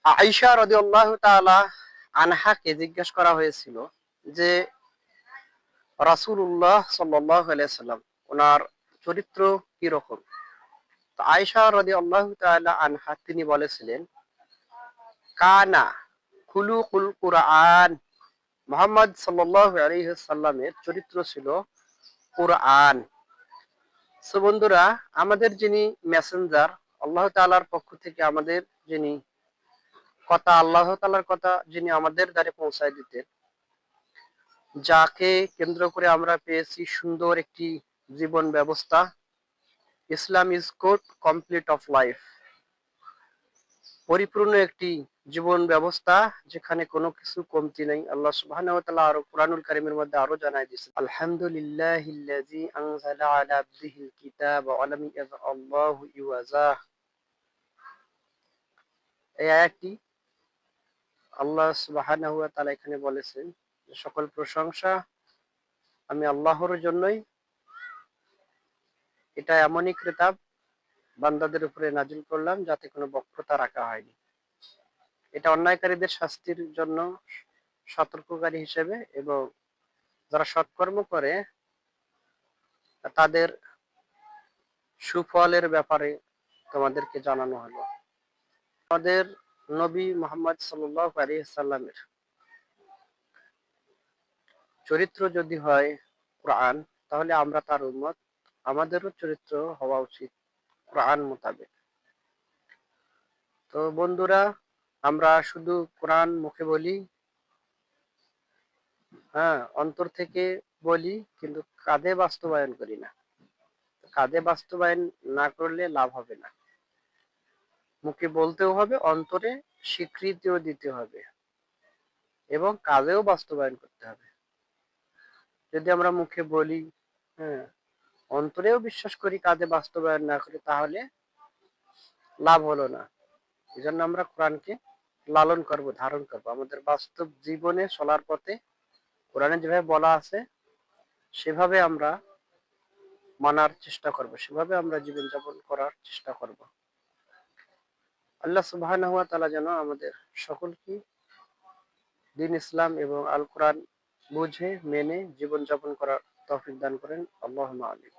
আয়েশা রাদিয়াল্লাহু তাআলা আনহাকে জিজ্ঞেস করা হয়েছিল যে রাসূলুল্লাহ সাল্লাল্লাহু আলাইহি সাল্লাম ওনার চরিত্র কি রকম। তো আয়েশা রাদিয়াল্লাহু তাআলা আনহা তিনি বলেছিলেন, কানা খুলুকুল কুরআন, মুহাম্মদ সাল্লাল্লাহু আলাইহি সাল্লামের চরিত্র ছিল কুরআন। সো বন্ধুরা, আমাদের যিনি মেসেঞ্জার, আল্লাহ তাআলার পক্ষ থেকে আমাদের যিনি কথা, আল্লাহ তাআলার কথা যিনি আমাদের দ্বারে পৌঁছায় দিতেন, যাকে কেন্দ্র করে আমরা পেয়েছি সুন্দর একটি জীবন ব্যবস্থা। Islam is good complete of life, পরিপূর্ণ একটি জীবন ব্যবস্থা যেখানে কোনো কিছু কমতি নেই। আল্লাহ সুবহানাহু ওয়া তাআলা আরো কুরআনুল কারীমের মধ্যে আরো জানায় দিয়েছেন, আলহামদুলিল্লাহিল্লাযী আনজালা আলা আবদিহিল কিতাবা ওয়া লাম ইয়াজআল্লাহু ইওয়াজা। এই আয়াতটি আল্লাহ সুবহানাহু ওয়া তাআলা এখানে বলেছেন যে সকল প্রশংসা আমি আল্লাহর জন্যই, এটা এমনই কিতাব বান্দাদের উপরে নাজিল করলাম যাতে কোনো বক্রতা রাখা হয়নি। এটা অন্যায়কারীদের শাস্তির জন্য সতর্ককারী হিসেবে এবং যারা সৎকর্ম করে তাদের সুফলের ব্যাপারে তোমাদেরকে জানানো হলো। আমাদের নবী মুহাম্মদ সাল্লাল্লাহু আলাইহি সাল্লামের চরিত্র যদি হয় কোরআন, তাহলে আমরা তার উম্মত, আমাদেরও চরিত্র হওয়া উচিত কোরআন মোতাবেক। তো বন্ধুরা, আমরা শুধু কোরআন মুখে বলি, হ্যাঁ, অন্তর থেকে বলি, কিন্তু কাঁধে বাস্তবায়ন করি না। কাঁধে বাস্তবায়ন না করলে লাভ হবে না। মুখে বলতেও হবে, অন্তরে স্বীকৃতিও দিতে হবে এবং কাজেও বাস্তবায়ন করতে হবে। যদি আমরা মুখে বলি, হ্যাঁ, অন্তরেও বিশ্বাস করি, কাজে বাস্তবায়ন না করি, তাহলে লাভ হলো না। এই জন্য আমরা কোরআনকে লালন করব, ধারণ করব, আমাদের বাস্তব জীবনে চলার পথে কোরআনে যেভাবে বলা আছে সেভাবে আমরা মানার চেষ্টা করব, সেভাবে আমরা জীবনযাপন করার চেষ্টা করব। আল্লাহ সুবহানাহু ওয়া তাআলা যেন আমাদের সকলকে দ্বীন ইসলাম এবং আল কোরআন বুঝে মেনে জীবনযাপন করার তৌফিক দান করেন। আল্লাহুম্মা আমিন।